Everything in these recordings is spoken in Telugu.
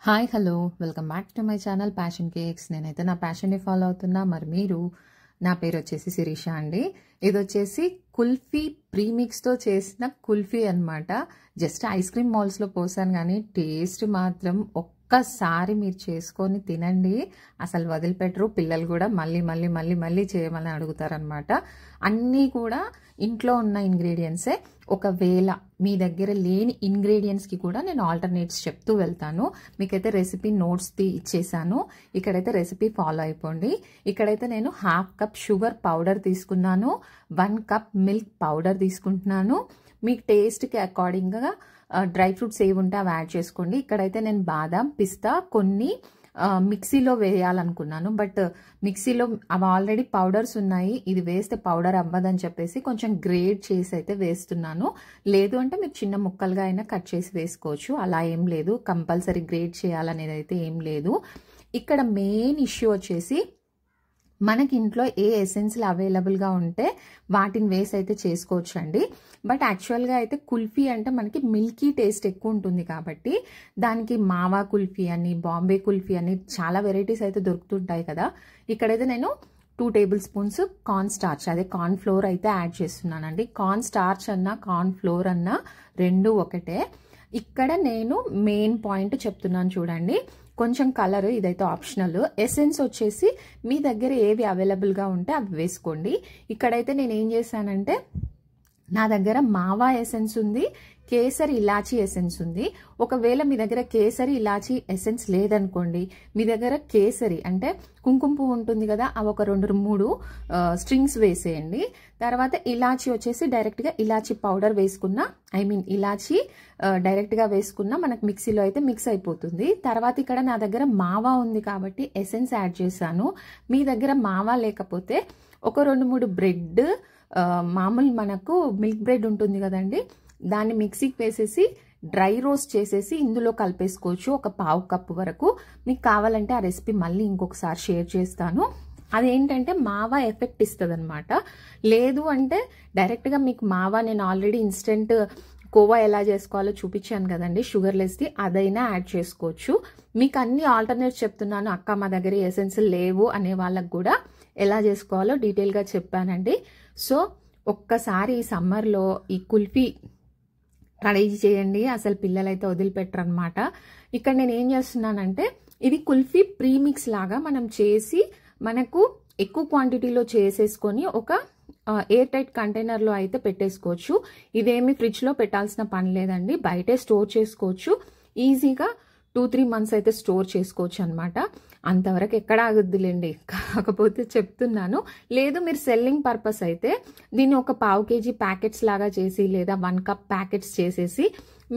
Hi hello welcome back to my channel passion cakes. నేనైతే నా ప్యాషన్ని ఫాలో అవుతున్నా. మరి మీరు, నా పేరు వచ్చేసి శిరీష అండి. ఇది వచ్చేసి కుల్ఫీ ప్రీమిక్స్తో చేసిన కుల్ఫీ అనమాట. జస్ట్ ఐస్ క్రీమ్ మాల్స్లో పోసాను, కానీ టేస్ట్ మాత్రం ఒక్కసారి మీరు చేసుకొని తినండి, అసలు వదిలిపెట్టరు. పిల్లలు కూడా మళ్ళీ మళ్ళీ మళ్ళీ మళ్ళీ చేయమని అడుగుతారనమాట. అన్నీ కూడా ఇంట్లో ఉన్న ఇంగ్రీడియంట్సే. ఒకవేళ మీ దగ్గర లేని ఇంగ్రీడియంట్స్కి కూడా నేను ఆల్టర్నేట్స్ చెప్తూ వెళ్తాను. మీకైతే రెసిపీ నోట్స్ ఇచ్చేసాను. ఇక్కడైతే రెసిపీ ఫాలో అయిపోండి. ఇక్కడైతే నేను 1/2 కప్ షుగర్ పౌడర్ తీసుకున్నాను, 1 కప్ మిల్క్ పౌడర్ తీసుకుంటున్నాను. మీకు టేస్ట్కి అకార్డింగ్గా డ్రై ఫ్రూట్స్ ఏవి ఉంటే అవి యాడ్ చేసుకోండి. ఇక్కడైతే నేను బాదాం, పిస్తా కొన్ని మిక్సీలో వేయాలనుకున్నాను, బట్ మిక్సీలో అవి ఆల్రెడీ పౌడర్స్ ఉన్నాయి. ఇది వేస్తే పౌడర్ అవ్వదని చెప్పేసి కొంచెం గ్రేట్ చేసి అయితే వేస్తున్నాను. లేదు అంటే మీరు చిన్న ముక్కలుగా అయినా కట్ చేసి వేసుకోవచ్చు, అలా ఏం లేదు. కంపల్సరీ గ్రేట్ చేయాలనేది అయితే ఏం లేదు. ఇక్కడ మెయిన్ ఇష్యూ వచ్చేసి మనకి ఇంట్లో ఏ ఎసెన్స్లు అవైలబుల్గా ఉంటే వాటిని వేసి అయితే చేసుకోవచ్చు అండి. బట్ యాక్చువల్గా అయితే కుల్ఫీ అంటే మనకి మిల్కీ టేస్ట్ ఎక్కువ ఉంటుంది కాబట్టి దానికి మావా కుల్ఫీ అని, బాంబే కుల్ఫీ అని చాలా వెరైటీస్ అయితే దొరుకుతుంటాయి కదా. ఇక్కడైతే నేను 2 టేబుల్ స్పూన్స్ కార్న్ స్టార్చ్, అదే కార్న్ ఫ్లోర్ అయితే యాడ్ చేస్తున్నానండి. కార్న్ స్టార్చ్ అన్నా కార్న్ ఫ్లోర్ అన్నా రెండు ఒకటే. ఇక్కడ నేను మెయిన్ పాయింట్ చెప్తున్నాను చూడండి. కొంచెం కలర్, ఇదైతే ఆప్షనల్. ఎసెన్స్ వచ్చేసి మీ దగ్గర ఏవి అవైలబుల్గా ఉంటే అవి వేసుకోండి. ఇక్కడైతే నేను ఏం చేశానంటే, నా దగ్గర మావా ఎసెన్స్ ఉంది, కేసరి ఇలాచీ ఎసెన్స్ ఉంది. ఒకవేళ మీ దగ్గర కేసరి ఇలాచీ ఎసెన్స్ లేదనుకోండి, మీ దగ్గర కేసరి అంటే కుంకుమ పువ్వు ఉంటుంది కదా, అవి ఒక 2-3 స్ట్రింగ్స్ వేసేయండి. తర్వాత ఇలాచీ వచ్చేసి డైరెక్ట్గా ఇలాచీ పౌడర్ వేసుకున్నా, ఇలాచీ డైరెక్ట్గా వేసుకున్నా మనకు మిక్సీలో అయితే మిక్స్ అయిపోతుంది. తర్వాత ఇక్కడ నా దగ్గర మావా ఉంది కాబట్టి ఎసెన్స్ యాడ్ చేశాను. మీ దగ్గర మావా లేకపోతే ఒక 2-3 బ్రెడ్, మామూలు మనకు మిల్క్ బ్రెడ్ ఉంటుంది కదండి, దాన్ని మిక్సీకి వేసేసి డ్రై రోస్ట్ చేసేసి ఇందులో కలిపేసుకోవచ్చు, ఒక 1/2 కప్పు వరకు. మీకు కావాలంటే ఆ రెసిపీ మళ్ళీ ఇంకొకసారి షేర్ చేస్తాను. అదేంటంటే మావా ఎఫెక్ట్ ఇస్తుంది అనమాట. లేదు అంటే డైరెక్ట్గా మీకు మావా, నేను ఆల్రెడీ ఇన్స్టెంట్ కోవా ఎలా చేసుకోవాలో చూపించాను కదండి, షుగర్లెస్ది, అదైనా యాడ్ చేసుకోవచ్చు. మీకు అన్ని ఆల్టర్నేట్స్ చెప్తున్నాను. అక్క మా దగ్గర ఎసెన్స్ లేవు అనే వాళ్ళకు కూడా ఎలా చేసుకోవాలో డీటెయిల్గా చెప్పానండి. సో ఒక్కసారి ఈ సమ్మర్లో ఈ కుల్ఫీ ట్రై చేయండి, అసలు పిల్లలైతే వదిలిపెట్టరు అనమాట. ఇక్కడ నేను ఏం చేస్తున్నానంటే, ఇది కుల్ఫీ ప్రీమిక్స్ లాగా మనం చేసి మనకు ఎక్కువ క్వాంటిటీలో చేసేసుకొని ఒక ఎయిర్ టైట్ కంటైనర్లో అయితే పెట్టేసుకోవచ్చు. ఇదేమి ఫ్రిడ్జ్లో పెట్టాల్సిన పని లేదండి, బయటే స్టోర్ చేసుకోవచ్చు. ఈజీగా 2-3 మంత్స్ అయితే స్టోర్ చేసుకోవచ్చు అనమాట. అంతవరకు ఎక్కడ ఆగుద్దిలేండి, కాకపోతే చెప్తున్నాను. లేదు మీరు సెల్లింగ్ పర్పస్ అయితే దీన్ని ఒక 1/2 kg ప్యాకెట్స్ లాగా చేసి, లేదా 1 కప్ ప్యాకెట్స్ చేసేసి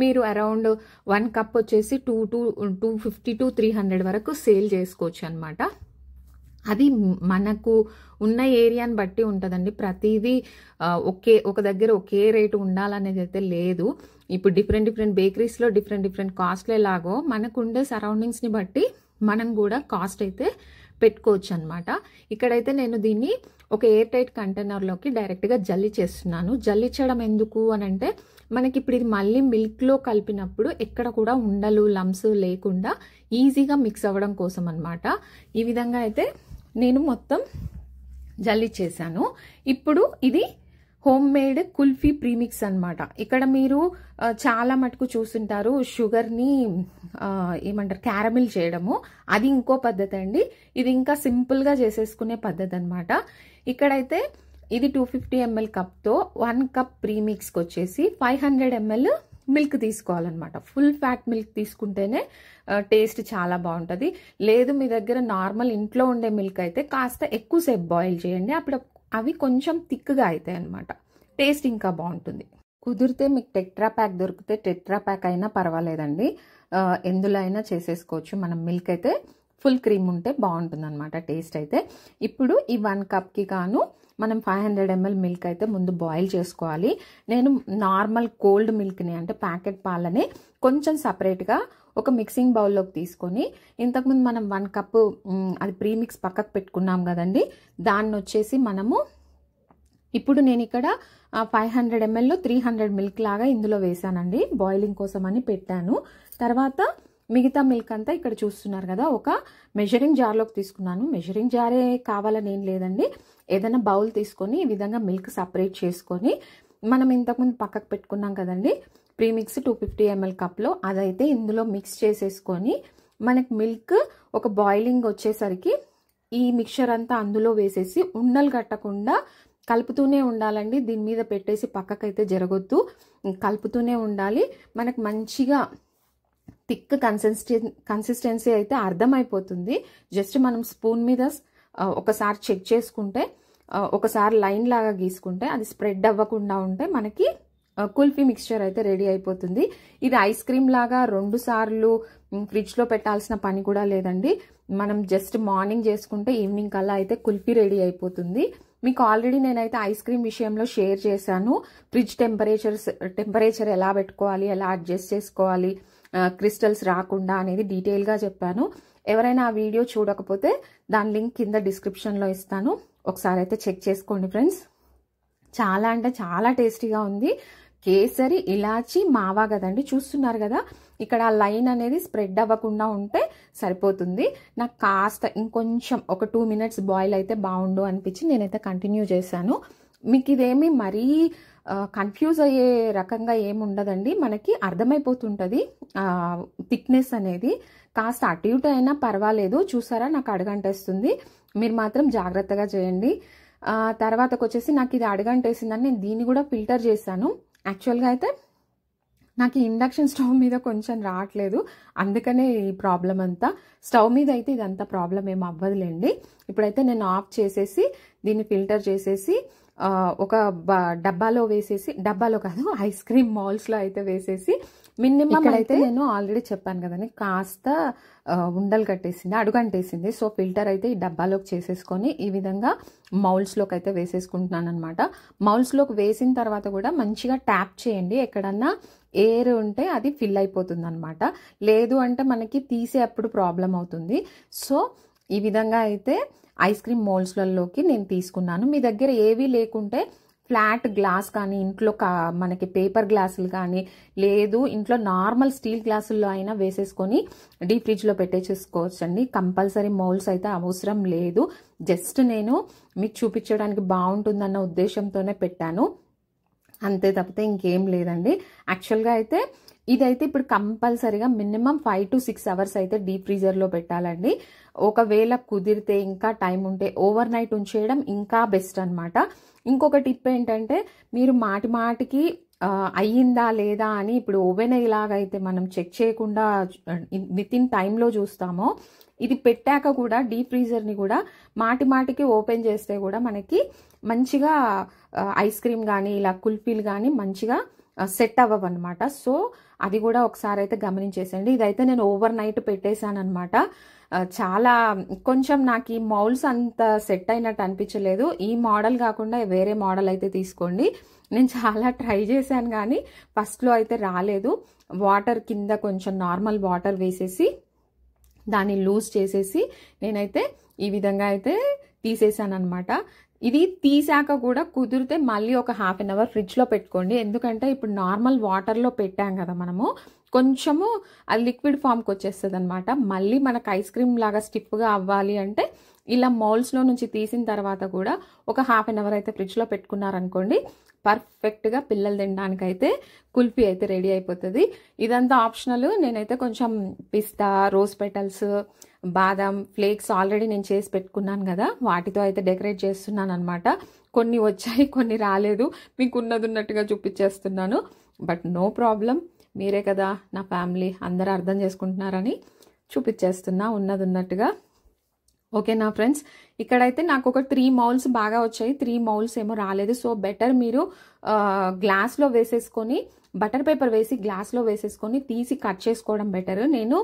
మీరు అరౌండ్ 1 కప్ వచ్చేసి 250 to 300 వరకు సేల్ చేసుకోవచ్చు అనమాట. అది మనకు ఉన్న ఏరియాని బట్టి ఉంటుందండి. ప్రతిదీ ఒక దగ్గర ఒకే రేటు ఉండాలనేది అయితే లేదు. ఇప్పుడు డిఫరెంట్ బేకరీస్లో డిఫరెంట్ కాస్ట్లే లాగో మనకు ఉండే సరౌండింగ్స్ని బట్టి మనం కూడా కాస్ట్ అయితే పెట్టుకోవచ్చు అనమాట. ఇక్కడైతే నేను దీన్ని ఒక ఎయిర్ టైట్ కంటైనర్లోకి డైరెక్ట్గా జల్లి చేస్తున్నాను. జల్లించడం ఎందుకు అని అంటే, మనకి ఇప్పుడు ఇది మళ్ళీ మిల్క్లో కలిపినప్పుడు ఎక్కడ కూడా ఉండలు, లంప్స్ లేకుండా ఈజీగా మిక్స్ అవ్వడం కోసం అనమాట. ఈ విధంగా అయితే నేను మొత్తం జల్లించేసాను. ఇప్పుడు ఇది హోమ్ మేడ్ కుల్ఫీ ప్రీమిక్స్ అనమాట. ఇక్కడ మీరు చాలా మటుకు చూస్తుంటారు షుగర్ని క్యారమిల్ చేయడము, అది ఇంకో పద్ధతి అండి. ఇది ఇంకా సింపుల్గా చేసేసుకునే పద్ధతి అనమాట. ఇక్కడైతే ఇది 250 ml కప్తో 1 కప్ ప్రీమిక్స్కి వచ్చేసి 500 ml మిల్క్ తీసుకోవాలన్నమాట. ఫుల్ ఫ్యాట్ మిల్క్ తీసుకుంటేనే టేస్ట్ చాలా బాగుంటుంది. లేదు మీ దగ్గర నార్మల్ ఇంట్లో ఉండే మిల్క్ అయితే కాస్త ఎక్కువసేపు బాయిల్ చేయండి, అప్పుడు అవి కొంచెం థిక్గా అవుతాయి అనమాట, టేస్ట్ ఇంకా బాగుంటుంది. కుదిరితే మీకు టెట్రా ప్యాక్ దొరికితే టెట్రా ప్యాక్ అయినా పర్వాలేదండి, ఎందులో అయినా చేసేసుకోవచ్చు. మనం మిల్క్ అయితే ఫుల్ క్రీమ్ ఉంటే బాగుంటుంది అనమాట టేస్ట్ అయితే. ఇప్పుడు ఈ 1 కప్కి గాను మనం 500 ml మిల్క్ అయితే ముందు బాయిల్ చేసుకోవాలి. నేను నార్మల్ కోల్డ్ మిల్క్ని, అంటే ప్యాకెట్ పాలని కొంచెం సపరేట్గా ఒక మిక్సింగ్ బౌల్లోకి తీసుకొని, ఇంతకుముందు మనం 1 కప్పు అది ప్రీమిక్స్ పక్కకు పెట్టుకున్నాం కదండి, దాన్ని వచ్చేసి మనము ఇప్పుడు నేను ఇక్కడ 500 ml 300 మిల్క్ లాగా ఇందులో వేసానండి, బాయిలింగ్ కోసం అని పెట్టాను. తర్వాత మిగతా మిల్క్ అంతా ఇక్కడ చూస్తున్నారు కదా, ఒక మెజరింగ్ జార్లోకి తీసుకున్నాను. మెజరింగ్ జారే కావాలని ఏం లేదండి, ఏదైనా బౌల్ తీసుకొని ఈ విధంగా మిల్క్ సపరేట్ చేసుకొని మనం ఇంతకుముందు పక్కకు పెట్టుకున్నాం కదండి ప్రీమిక్స్ 250 ml కప్లో, అదైతే ఇందులో మిక్స్ చేసేసుకొని మనకి మిల్క్ ఒక బాయిలింగ్ వచ్చేసరికి ఈ మిక్చర్ అంతా అందులో వేసేసి ఉండలు కట్టకుండా కలుపుతూనే ఉండాలండి. దీని మీద పెట్టేసి పక్కకైతే జరగొద్దు, కలుపుతూనే ఉండాలి. మనకు మంచిగా థిక్ కన్సిస్టెన్సీ అయితే అర్థమైపోతుంది. జస్ట్ మనం స్పూన్ మీద ఒకసారి చెక్ చేసుకుంటే, ఒకసారి లైన్ లాగా గీసుకుంటే అది స్ప్రెడ్ అవ్వకుండా ఉంటే మనకి కుల్ఫీ మిక్స్చర్ అయితే రెడీ అయిపోతుంది. ఇది ఐస్ క్రీమ్ లాగా 2 సార్లు ఫ్రిడ్జ్లో పెట్టాల్సిన పని కూడా లేదండి. మనం జస్ట్ మార్నింగ్ చేసుకుంటే ఈవినింగ్ కల్లా అయితే కుల్ఫీ రెడీ అయిపోతుంది. మీకు ఆల్రెడీ నేనైతే ఐస్ క్రీమ్ విషయంలో షేర్ చేశాను. ఫ్రిడ్జ్ టెంపరేచర్ ఎలా పెట్టుకోవాలి, ఎలా అడ్జస్ట్ చేసుకోవాలి, క్రిస్టల్స్ రాకుండా అనేది డీటెయిల్గా చెప్పాను. ఎవరైనా ఆ వీడియో చూడకపోతే దాని లింక్ కింద డిస్క్రిప్షన్లో ఇస్తాను, ఒకసారి అయితే చెక్ చేసుకోండి ఫ్రెండ్స్. చాలా అంటే చాలా టేస్టీగా ఉంది. కేసరి ఇలాచి మావా కదండి, చూస్తున్నారు కదా, ఇక్కడ ఆ లైన్ అనేది స్ప్రెడ్ అవ్వకుండా ఉంటే సరిపోతుంది. నాకు కాస్త ఇంకొంచెం ఒక 2 minutes బాయిల్ అయితే బాగుండు అనిపించి నేనైతే కంటిన్యూ చేశాను. మీకు ఇదేమి మరీ కన్ఫ్యూజ్ అయ్యే రకంగా ఏమి ఉండదండి, మనకి అర్థమైపోతుంటుంది థిక్నెస్ అనేది. కాస్త అటు ఇటు అయినా పర్వాలేదు. చూసారా నాకు అడుగంటేస్తుంది, మీరు మాత్రం జాగ్రత్తగా చేయండి. తర్వాతకు వచ్చేసి నాకు ఇది అడుగంటేసిందని నేను దీన్ని కూడా ఫిల్టర్ చేశాను. యాక్చువల్గా అయితే నాకు ఇండక్షన్ స్టవ్ మీద కొంచెం రావట్లేదు, అందుకనే ఈ ప్రాబ్లం అంతా. స్టవ్ మీద అయితే ఇదంతా ప్రాబ్లం ఏం అవ్వదులేండి. ఇప్పుడైతే నేను ఆఫ్ చేసేసి దీన్ని ఫిల్టర్ చేసేసి ఒక డబ్బాలో వేసేసి, డబ్బాలో కాదు ఐస్ క్రీమ్ మౌల్స్లో అయితే వేసేసి మినిమం అయితే నేను ఆల్రెడీ చెప్పాను కదండి కాస్త ఉండలు కట్టేసింది, అడుగంటేసింది. సో ఫిల్టర్ అయితే ఈ డబ్బాలోకి చేసేసుకొని ఈ విధంగా మౌల్స్లోకి అయితే వేసేసుకుంటున్నాను అనమాట. మౌల్స్లోకి వేసిన తర్వాత కూడా మంచిగా ట్యాప్ చేయండి, ఎక్కడన్నా ఎయిర్ ఉంటే అది ఫిల్ అయిపోతుంది అనమాట. లేదు అంటే మనకి తీసేటప్పుడు ప్రాబ్లం అవుతుంది. సో ఈ విధంగా అయితే ఐస్ క్రీమ్ మౌల్స్లలోకి నేను తీసుకున్నాను. మీ దగ్గర ఏవి లేకుంటే ఫ్లాట్ గ్లాస్ కానీ, ఇంట్లో మనకి పేపర్ గ్లాసులు కానీ, లేదు ఇంట్లో నార్మల్ స్టీల్ గ్లాసుల్లో అయినా వేసేసుకొని డీప్ ఫ్రిడ్జ్లో పెట్టేసుకోవచ్చు అండి. కంపల్సరీ మౌల్స్ అయితే అవసరం లేదు. జస్ట్ నేను మీకు చూపించడానికి బాగుంటుందన్న ఉద్దేశంతోనే పెట్టాను, అంతే తప్పితే ఇంకేం లేదండి. యాక్చువల్గా అయితే ఇదైతే ఇప్పుడు కంపల్సరీగా మినిమం 5 to 6 hours అయితే డీప్ ఫ్రీజర్లో పెట్టాలండి. ఒకవేళ కుదిరితే ఇంకా టైం ఉంటే ఓవర్ నైట్ ఉంచేయడం ఇంకా బెస్ట్ అనమాట. ఇంకొక టిప్ ఏంటంటే, మీరు మాటికి అయ్యిందా లేదా అని ఇప్పుడు ఓవెన్ ఇలాగైతే మనం చెక్ చేయకుండా విత్ ఇన్ టైంలో చూస్తామో, ఇది పెట్టాక కూడా డీప్ ఫ్రీజర్ని కూడా మాటికి ఓపెన్ చేస్తే కూడా మనకి మంచిగా ఐస్ క్రీమ్ కానీ ఇలా కుల్ఫీలు కానీ మంచిగా సెట్ అవ్వవన్నమాట. సో అది కూడా ఒకసారి అయితే గమనించేసండి. ఇదైతే నేను ఓవర్ నైట్ పెట్టేశాను అనమాట. చాలా కొంచెం నాకు ఈ మౌల్స్ అంత సెట్ అయినట్టు అనిపించలేదు. ఈ మోడల్ కాకుండా వేరే మోడల్ అయితే తీసుకోండి. నేను చాలా ట్రై చేశాను కానీ ఫస్ట్లో అయితే రాలేదు. వాటర్ కింద కొంచెం నార్మల్ వాటర్ వేసేసి దాన్ని లూజ్ చేసేసి నేనైతే ఈ విధంగా అయితే తీసేసాను అనమాట. ఇది తీసాక కూడా కుదిరితే మళ్ళీ ఒక 1/2 hour ఫ్రిడ్జ్లో పెట్టుకోండి. ఎందుకంటే ఇప్పుడు నార్మల్ వాటర్లో పెట్టాం కదా మనము, కొంచెము అది లిక్విడ్ ఫామ్కి వచ్చేస్తుంది అనమాట. మళ్ళీ మనకు ఐస్ క్రీమ్ లాగా స్టిఫ్గా అవ్వాలి అంటే ఇలా మౌల్స్లో నుంచి తీసిన తర్వాత కూడా ఒక 1/2 hour అయితే ఫ్రిడ్జ్లో పెట్టుకున్నారనుకోండి, పర్ఫెక్ట్గా పిల్లలు తినడానికైతే కుల్ఫీ అయితే రెడీ అయిపోతుంది. ఇదంతా ఆప్షనల్. నేనైతే కొంచెం పిస్తా, రోజ్ పెటల్స్, బాదం ఫ్లేక్స్ ఆల్రెడీ నేను చేసి పెట్టుకున్నాను కదా, వాటితో అయితే డెకరేట్ చేస్తున్నాను అనమాట. కొన్ని వచ్చాయి, కొన్ని రాలేదు. మీకు ఉన్నట్టుగా చూపించేస్తున్నాను. బట్ నో ప్రాబ్లం, మీరే కదా నా ఫ్యామిలీ, అందరూ అర్థం చేసుకుంటున్నారని చూపించేస్తున్నా ఉన్నట్టుగా. ఓకేనా ఫ్రెండ్స్, ఇక్కడైతే నాకు ఒక 3 మౌల్స్ బాగా వచ్చాయి, 3 మౌల్స్ ఏమో రాలేదు. సో బెటర్ మీరు గ్లాస్లో వేసేసుకొని బటర్ పేపర్ వేసి గ్లాస్లో వేసేసుకొని తీసి కట్ చేసుకోవడం బెటర్. నేను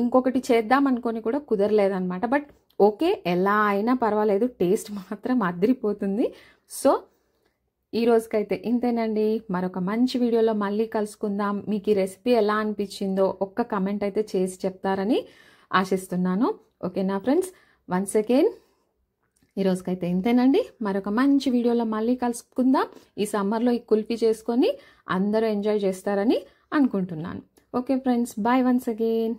ఇంకొకటి చేద్దాం అనుకొని కూడా కుదరలేదనమాట. బట్ ఓకే, ఎలా అయినా పర్వాలేదు, టేస్ట్ మాత్రం అదిరిపోతుంది. సో ఈ రోజుకైతే ఇంతేనండి. మరొక మంచి వీడియోలో మళ్ళీ కలుసుకుందాం. మీకు ఈ రెసిపీ ఎలా అనిపించిందో ఒక్క కమెంట్ అయితే చేసి చెప్తారని ఆశిస్తున్నాను. ఓకేనా ఫ్రెండ్స్, వన్స్ అగైన్ ఈ రోజుకైతే ఇంతేనండి. మరొక మంచి వీడియోలో మళ్ళీ కలుసుకుందాం. ఈ సమ్మర్లో ఈ కుల్ఫీ చేసుకొని అందరూ ఎంజాయ్ చేస్తారని అనుకుంటున్నాను. Okay friends, bye once again.